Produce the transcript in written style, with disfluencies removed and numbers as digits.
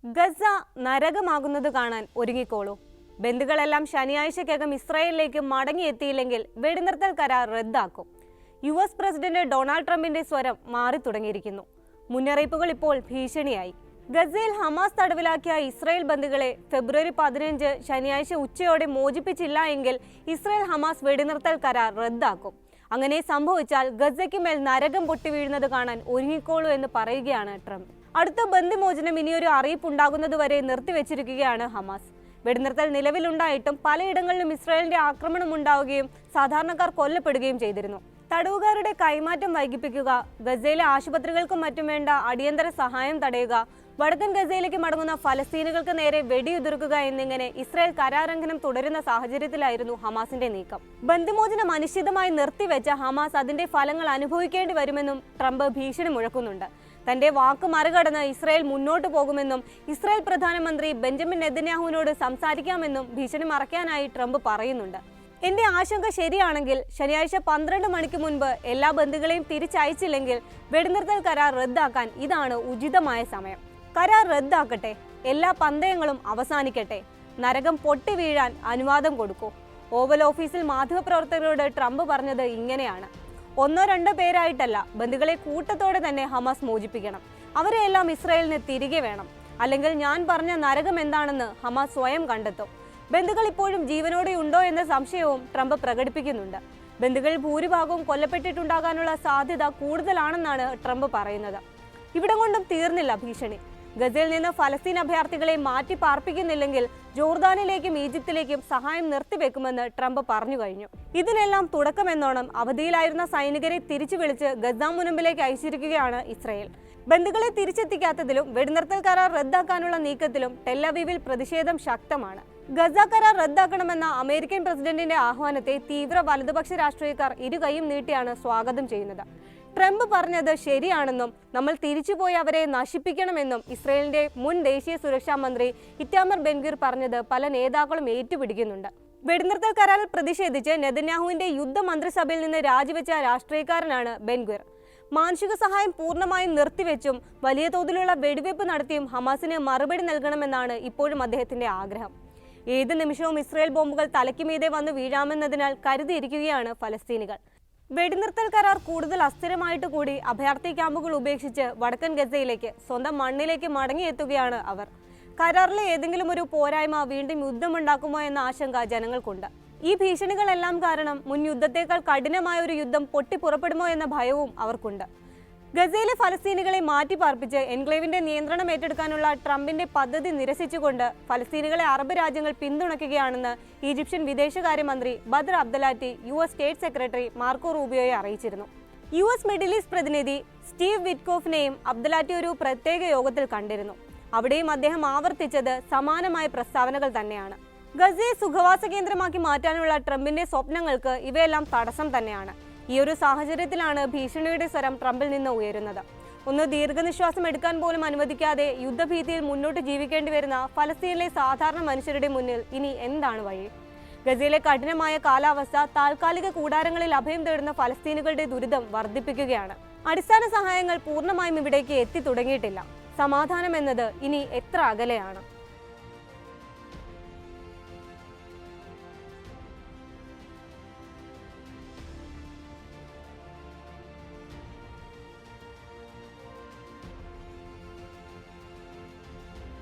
Gaza നരകമാകുന്നത് കാണാൻ ഒരുങ്ങിക്കോളൂ. ബന്ധുക്കളെല്ലാം ശനിയാഴ്ചക്കകം ഇസ്രായേലിലേക്ക് മടങ്ങിയെത്തിയില്ലെങ്കിൽ വെടിനിർത്തൽ കരാർ റദ്ദാക്കും. US പ്രസിഡന്റ് ഡൊണാൾഡ് ട്രംപിന്റെ സ്വരം മാറി തുടങ്ങിയിരിക്കുന്നു. മുന്നറിയിപ്പുകൾ ഇപ്പോൾ ഭീഷണിയായി. ഗസയിൽ ഹമാസ് തടവിലാക്കിയ ഇസ്രായേൽ ബന്ദികളെ ഫെബ്രുവരി 15 ശനിയാഴ്ച ഉച്ചയോടെ മോചിപ്പിച്ചില്ല എങ്കിൽ ഇസ്രായേൽ ഹമാസ് വെടിനിർത്തൽ കരാർ റദ്ദാക്കും. അങ്ങനെ സംഭവിച്ചാൽ ഗസയ്ക്ക് മേൽ നരകം പൊട്ടി വീഴുന്നത് കാണാൻ ഒരുങ്ങിക്കോളൂ എന്ന് പറയുകയാണ് ട്രംപ്. അടുത്ത ബന്ദിമോചനം ഇനിയൊരു അറിയിപ്പുണ്ടാകുന്നതുവരെ നിർത്തിവെച്ചിരിക്കുകയാണ് ഹമാസ്. വെടിനിർത്തൽ നിലവിലുണ്ടായിട്ടും പലയിടങ്ങളിലും ഇസ്രായേലിന്റെ ആക്രമണം ഉണ്ടാവുകയും സാധാരണക്കാർ കൊല്ലപ്പെടുകയും ചെയ്തിരുന്നു. തടവുകാരുടെ കൈമാറ്റം വൈകിപ്പിക്കുക, ഗസയിലെ ആശുപത്രികൾക്കും മറ്റും വേണ്ട അടിയന്തര സഹായം തടയുക, വടക്കൻ ഗസയിലേക്ക് മടങ്ങുന്ന ഫലസ്തീനുകൾക്ക് നേരെ വെടിയുതിർക്കുക എന്നിങ്ങനെ ഇസ്രായേൽ കരാലംഘനം തുടരുന്ന സാഹചര്യത്തിലായിരുന്നു ഹമാസിന്റെ നീക്കം. ബന്ദിമോചനം അനിശ്ചിതമായി നിർത്തിവെച്ച ഹമാസ് അതിന്റെ ഫലങ്ങൾ അനുഭവിക്കേണ്ടി വരുമെന്നും ട്രംപ് ഭീഷണി മുഴക്കുന്നുണ്ട്. തന്റെ വാക്ക് മറികടന്ന് ഇസ്രായേൽ മുന്നോട്ട് പോകുമെന്നും ഇസ്രായേൽ പ്രധാനമന്ത്രി ബെഞ്ചമിൻ നെതന്യാഹുവിനോട് സംസാരിക്കാമെന്നും ഭീഷണി മറയ്ക്കാനായി ട്രംപ് പറയുന്നുണ്ട്. എന്റെ ആശങ്ക ശരിയാണെങ്കിൽ ശനിയാഴ്ച 12 മണിക്ക് മുൻപ് എല്ലാ ബന്ദികളെയും തിരിച്ചയച്ചില്ലെങ്കിൽ വെടിനിർത്തൽ കരാർ റദ്ദാക്കാൻ ഇതാണ് ഉചിതമായ സമയം. കരാർ റദ്ദാക്കട്ടെ, എല്ലാ പന്തയങ്ങളും അവസാനിക്കട്ടെ, നരകം പൊട്ടി വീഴാൻ അനുവാദം കൊടുക്കൂ. ഓവൽ ഓഫീസിൽ മാധ്യമപ്രവർത്തകരോട് ട്രംപ് പറഞ്ഞത് ഇങ്ങനെയാണ്: 1-2 പേരായിട്ടല്ല, ബന്ദികളെ കൂട്ടത്തോടെ തന്നെ ഹമാസ് മോചിപ്പിക്കണം. അവരെയെല്ലാം ഇസ്രായേലിന് തിരികെ വേണം. അല്ലെങ്കിൽ ഞാൻ പറഞ്ഞ നരകം എന്താണെന്ന് ഹമാസ് സ്വയം കണ്ടെത്തും. ബന്ദികൾ ഇപ്പോഴും ജീവനോടെ ഉണ്ടോ എന്ന സംശയവും ട്രംപ് പ്രകടിപ്പിക്കുന്നുണ്ട്. ബന്ദികളിൽ ഭൂരിഭാഗവും കൊല്ലപ്പെട്ടിട്ടുണ്ടാകാനുള്ള സാധ്യത കൂടുതലാണെന്നാണ് ട്രംപ് പറയുന്നത്. ഇവിടം കൊണ്ടും തീർന്നില്ല ഭീഷണി. ഗസയിൽ നിന്ന് ഫലസ്തീൻ അഭയാർത്ഥികളെ മാറ്റി പാർപ്പിക്കുന്നില്ലെങ്കിൽ ജോർദാനിലേക്കും ഈജിപ്തിലേക്കും സഹായം നിർത്തിവെക്കുമെന്ന് ട്രംപ് പറഞ്ഞു കഴിഞ്ഞു. ഇതിനെല്ലാം തുടക്കമെന്നോണം അവധിയിലായിരുന്ന സൈനികരെ തിരിച്ചു വിളിച്ച് ഗസ മുനമ്പിലേക്ക് അയച്ചിരിക്കുകയാണ് ഇസ്രായേൽ. ബന്ദികളെ തിരിച്ചെത്തിക്കാത്തതിലും വെടിനിർത്തൽ കരാർ റദ്ദാക്കാനുള്ള നീക്കത്തിലും ടെല്ലവീവിൽ പ്രതിഷേധം ശക്തമാണ്. ഗസ കരാർ റദ്ദാക്കണമെന്ന അമേരിക്കൻ പ്രസിഡന്റിന്റെ ആഹ്വാനത്തെ തീവ്ര വലതുപക്ഷ രാഷ്ട്രീയക്കാർ ഇരുകൈയും നീട്ടിയാണ് സ്വാഗതം ചെയ്യുന്നത്. ട്രംപ് പറഞ്ഞത് ശരിയാണെന്നും നമ്മൾ തിരിച്ചുപോയി അവരെ നശിപ്പിക്കണമെന്നും ഇസ്രായേലിന്റെ മുൻ ദേശീയ സുരക്ഷാ മന്ത്രി ഇറ്റാമർ ബെൻഗ്വിർ പറഞ്ഞത് പല നേതാക്കളും ഏറ്റുപിടിക്കുന്നുണ്ട്. വെടിനിർത്തൽ കരാറിൽ പ്രതിഷേധിച്ച് നെതന്യാഹുവിന്റെ യുദ്ധമന്ത്രിസഭയിൽ നിന്ന് രാജിവെച്ച രാഷ്ട്രീയക്കാരനാണ് ബെൻഗ്വിർ. മാനുഷിക സഹായം പൂർണ്ണമായും നിർത്തിവെച്ചും വലിയ തോതിലുള്ള വെടിവെപ്പ് നടത്തിയും ഹമാസിന് മറുപടി നൽകണമെന്നാണ് ഇപ്പോഴും അദ്ദേഹത്തിന്റെ ആഗ്രഹം. ഏത് നിമിഷവും ഇസ്രായേൽ ബോംബുകൾ തലയ്ക്ക് മീതെ വന്ന് വീഴാമെന്നതിനാൽ കരുതിയിരിക്കുകയാണ് ഫലസ്തീനികൾ. വെടിനിർത്തൽ കരാർ കൂടുതൽ അസ്ഥിരമായിട്ട് കൂടി അഭയാർത്ഥി ക്യാമ്പുകൾ ഉപേക്ഷിച്ച് വടക്കൻ ഗസയിലേക്ക്, സ്വന്തം മണ്ണിലേക്ക് മടങ്ങിയെത്തുകയാണ് അവർ. കരാറിലെ ഏതെങ്കിലും ഒരു പോരായ്മ വീണ്ടും യുദ്ധമുണ്ടാക്കുമോ എന്ന ആശങ്ക ജനങ്ങൾക്കുണ്ട്. ഈ ഭീഷണികളെല്ലാം കാരണം മുൻ യുദ്ധത്തേക്കാൾ കഠിനമായ ഒരു യുദ്ധം പൊട്ടിപ്പുറപ്പെടുമോ എന്ന ഭയവും അവർക്കുണ്ട്. ഗസയിലെ ഫലസ്തീനികളെ മാറ്റിപ്പാർപ്പിച്ച് എൻക്ലേവിന്റെ നിയന്ത്രണം ഏറ്റെടുക്കാനുള്ള ട്രംപിന്റെ പദ്ധതി നിരസിച്ചുകൊണ്ട് ഫലസ്തീനികളെ അറബ് രാജ്യങ്ങൾ പിന്തുണയ്ക്കുകയാണെന്ന് ഈജിപ്ഷ്യൻ വിദേശകാര്യമന്ത്രി Badr Abdelatty US state secretary Marco റൂബിയോയെ അറിയിച്ചിരുന്നു. US മിഡിൽ ഈസ്റ്റ് പ്രതിനിധി സ്റ്റീവ് വിറ്റ്കോഫിനെയും അബ്ദലാറ്റി ഒരു പ്രത്യേക യോഗത്തിൽ കണ്ടിരുന്നു. അവിടെയും അദ്ദേഹം ആവർത്തിച്ചത് സമാനമായ പ്രസ്താവനകൾ തന്നെയാണ്. ഗസയെ സുഖവാസ കേന്ദ്രമാക്കി മാറ്റാനുള്ള ട്രംപിന്റെ സ്വപ്നങ്ങൾക്ക് ഇവയെല്ലാം തടസ്സം തന്നെയാണ്. ഈ ഒരു സാഹചര്യത്തിലാണ് ഭീഷണിയുടെ സ്വരം ട്രംപിൽ നിന്ന് ഉയരുന്നത്. ഒന്ന് ദീർഘനിശ്വാസം എടുക്കാൻ പോലും അനുവദിക്കാതെ യുദ്ധഭീതിയിൽ മുന്നോട്ട് ജീവിക്കേണ്ടി വരുന്ന ഫലസ്തീനിലെ സാധാരണ മനുഷ്യരുടെ മുന്നിൽ ഇനി എന്താണ് വഴി? ഗസയിലെ കഠിനമായ കാലാവസ്ഥ താൽക്കാലിക കൂടാരങ്ങളിൽ അഭയം തേടുന്ന ഫലസ്തീനുകളുടെ ദുരിതം വർദ്ധിപ്പിക്കുകയാണ്. അടിസ്ഥാന സഹായങ്ങൾ പൂർണ്ണമായും ഇവിടേക്ക് എത്തി തുടങ്ങിയിട്ടില്ല. സമാധാനം എന്നത് ഇനി എത്ര അകലെയാണ്?